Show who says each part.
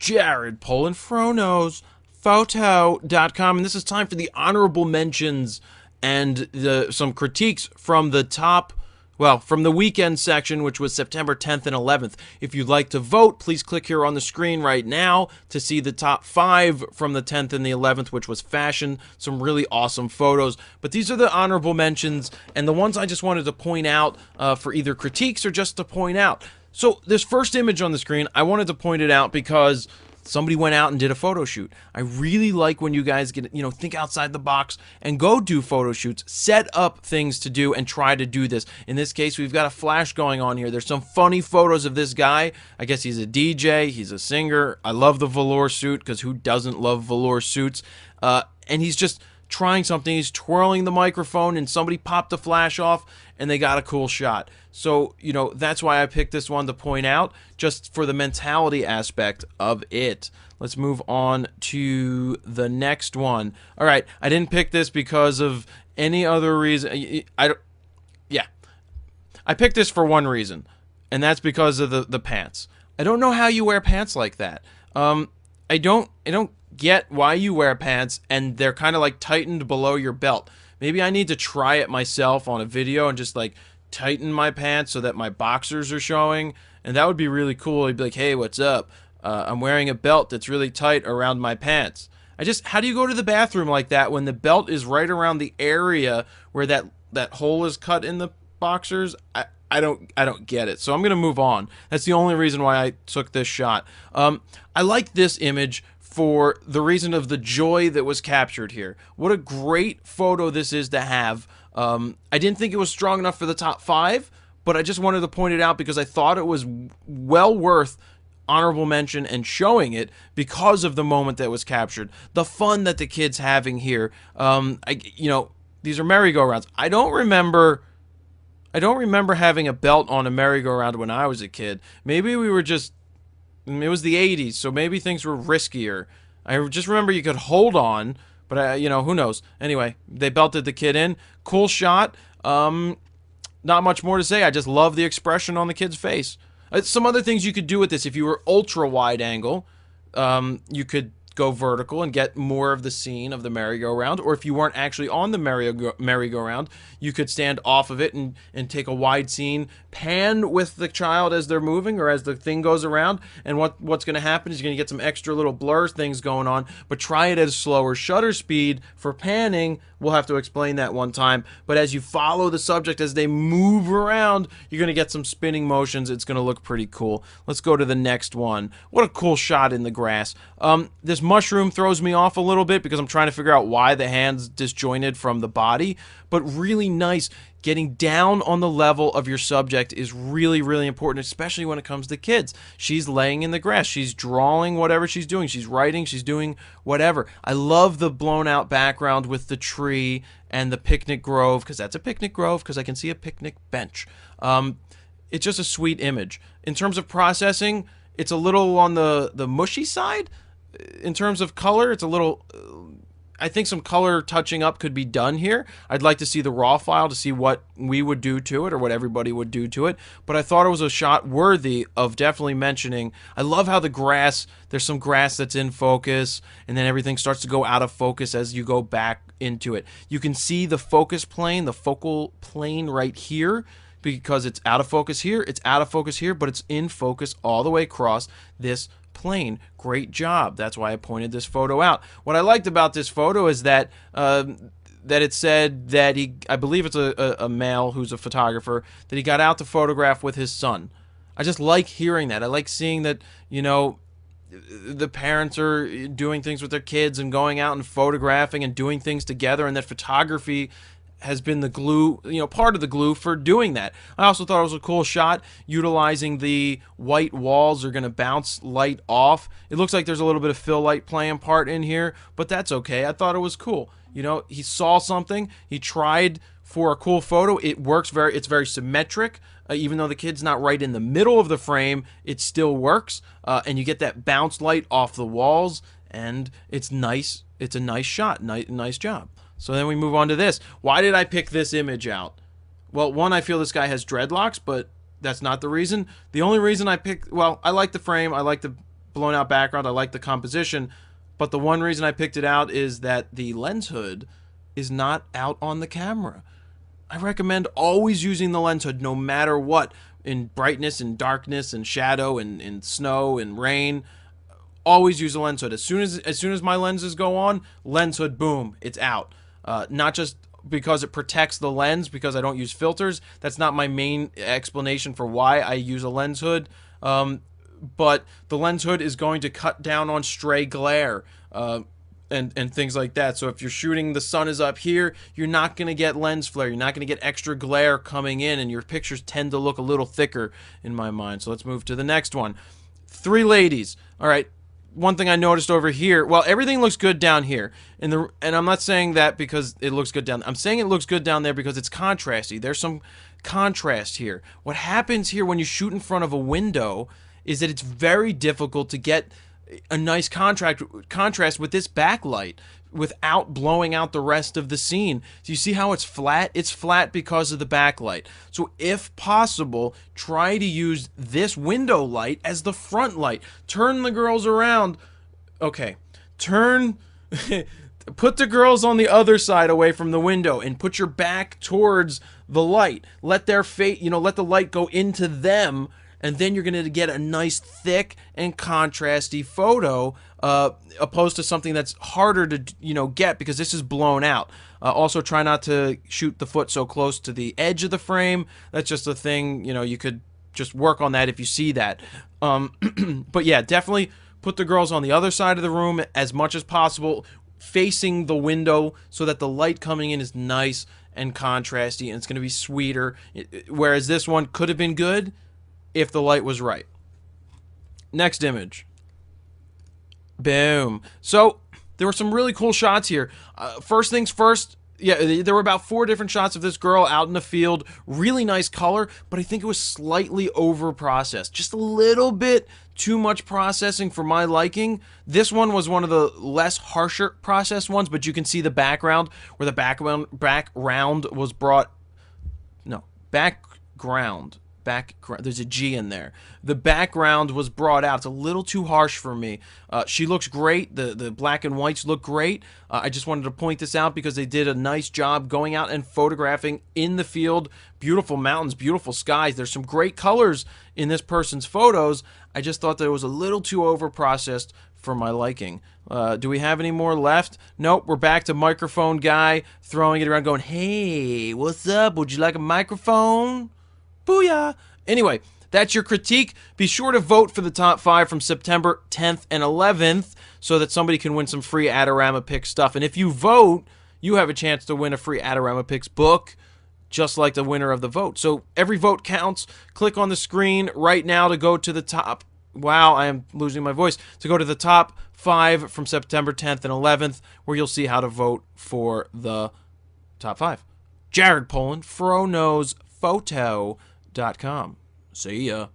Speaker 1: Jared Polinfronos, Photo.com, and this is time for the honorable mentions and some critiques from the top, well, from the weekend section, which was September 10th and 11th. If you'd like to vote, please click here on the screen right now to see the top 5 from the 10th and the 11th, which was fashion. Some really awesome photos. But these are the honorable mentions and the ones I just wanted to point out for either critiques or just to point out. So this first image on the screen, I wanted to point it out because somebody went out and did a photo shoot. I really like when you guys get, think outside the box and go do photo shoots, set up things to do and try to do this. In this case, we've got a flash going on here. There's some funny photos of this guy. I guess he's a DJ, he's a singer. I love the velour suit because who doesn't love velour suits? And he's just trying something. He's twirling the microphone and somebody popped the flash off and they got a cool shot. So, that's why I picked this one to point out, just for the mentality aspect of it. Let's move on to the next one. All right, I didn't pick this because of any other reason. I picked this for one reason, and that's because of the pants. I don't know how you wear pants like that. I don't get why you wear pants and they're kind of like tightened below your belt. Maybe I need to try it myself on a video and just like tighten my pants so that my boxers are showing, and that would be really cool. I'd be like, hey, what's up? I'm wearing a belt that's really tight around my pants. How do you go to the bathroom like that when the belt is right around the area where that hole is cut in the boxers? I don't get it. So I'm going to move on. That's the only reason why I took this shot. I like this image for the reason of the joy that was captured here. What a great photo this is to have. I didn't think it was strong enough for the top 5, but I just wanted to point it out because I thought it was well worth honorable mention and showing it because of the moment that was captured. The fun that the kid's having here. These are merry-go-rounds. I don't remember having a belt on a merry-go-round when I was a kid. Maybe we were just, it was the 80s, so maybe things were riskier. I just remember you could hold on, but who knows. Anyway, they belted the kid in. Cool shot. Not much more to say. I just love the expression on the kid's face. Some other things you could do with this. If you were ultra wide angle, you could go vertical and get more of the scene of the merry-go-round, or if you weren't actually on the merry-go-round, you could stand off of it and take a wide scene, pan with the child as they're moving or as the thing goes around, and what's going to happen is you're going to get some extra little blur things going on, but try it at a slower shutter speed for panning. We'll have to explain that one time, but as you follow the subject as they move around, you're going to get some spinning motions. It's going to look pretty cool. Let's go to the next one. What a cool shot in the grass. This mushroom throws me off a little bit because I'm trying to figure out why the hand's disjointed from the body, but really nice. Getting down on the level of your subject is really, really important, especially when it comes to kids. She's laying in the grass. She's drawing whatever she's doing. She's writing. She's doing whatever. I love the blown out background with the tree and the picnic grove, because that's a picnic grove, because I can see a picnic bench. It's just a sweet image. In terms of processing, it's a little on the mushy side. In terms of color, it's a little... I think some color touching up could be done here. I'd like to see the raw file to see what we would do to it or what everybody would do to it. But I thought it was a shot worthy of definitely mentioning. I love how the grass, there's some grass that's in focus, and then everything starts to go out of focus as you go back into it. You can see the focus plane, the focal plane right here, because it's out of focus here, it's out of focus here, but it's in focus all the way across this plane. Great job. That's why I pointed this photo out. What I liked about this photo is that it said that I believe it's a male who's a photographer, that he got out to photograph with his son. I just like hearing that. I like seeing that, the parents are doing things with their kids and going out and photographing and doing things together, and that photography has been the glue, part of the glue for doing that. I also thought it was a cool shot utilizing the white walls are going to bounce light off. It looks like there's a little bit of fill light playing part in here, but that's okay. I thought it was cool. He saw something, he tried for a cool photo. It works it's very symmetric. Even though the kid's not right in the middle of the frame, it still works. And you get that bounce light off the walls, and it's nice. It's a nice shot. Nice job. So then we move on to this. Why did I pick this image out? Well, one, I feel this guy has dreadlocks, but that's not the reason. The only reason I picked, well, I like the frame. I like the blown out background. I like the composition. But the one reason I picked it out is that the lens hood is not out on the camera. I recommend always using the lens hood no matter what, in brightness and darkness and shadow and in snow and rain. Always use a lens hood. As soon as my lenses go on, lens hood, boom, it's out. Not just because it protects the lens, because I don't use filters. That's not my main explanation for why I use a lens hood. But the lens hood is going to cut down on stray glare and things like that. So if you're shooting, the sun is up here, you're not going to get lens flare. You're not going to get extra glare coming in, and your pictures tend to look a little thicker in my mind. So let's move to the next one. 3 ladies. All right. One thing I noticed over here, well, everything looks good down here, and I'm not saying that because it looks good down. I'm saying it looks good down there because it's contrasty. There's some contrast here. What happens here when you shoot in front of a window is that it's very difficult to get a nice contrast with this backlight without blowing out the rest of the scene. So you see how it's flat? It's flat because of the backlight. So if possible, try to use this window light as the front light. Turn the girls around. Okay. Put the girls on the other side away from the window and put your back towards the light. Let their face, let the light go into them, and then you're going to get a nice thick and contrasty photo, opposed to something that's harder to get because this is blown out. Also, try not to shoot the foot so close to the edge of the frame. That's just a thing, you could just work on that if you see that. But yeah, definitely put the girls on the other side of the room as much as possible, facing the window so that the light coming in is nice and contrasty, and it's going to be sweeter. Whereas this one could have been good if the light was right. Next image. Boom. So there were some really cool shots here. First things first, yeah, there were about 4 different shots of this girl out in the field. Really nice color, but I think it was slightly over-processed. Just a little bit too much processing for my liking. This one was one of the less harsher processed ones, but you can see the background, where the background was brought... No, background. There's a G in there. The background was brought out. It's a little too harsh for me. She looks great. The black and whites look great. I just wanted to point this out because they did a nice job going out and photographing in the field. Beautiful mountains, beautiful skies. There's some great colors in this person's photos. I just thought that it was a little too over-processed for my liking. Do we have any more left? Nope, we're back to microphone guy throwing it around going, "Hey, what's up? Would you like a microphone? Booyah!" Anyway, that's your critique. Be sure to vote for the top 5 from September 10th and 11th so that somebody can win some free Adorama Picks stuff. And if you vote, you have a chance to win a free Adorama Picks book, just like the winner of the vote. So every vote counts. Click on the screen right now to go to the top. Wow, I am losing my voice. To go to the top 5 from September 10th and 11th, where you'll see how to vote for the top 5. Jared Poland, FroKnowsPhoto.com. See ya.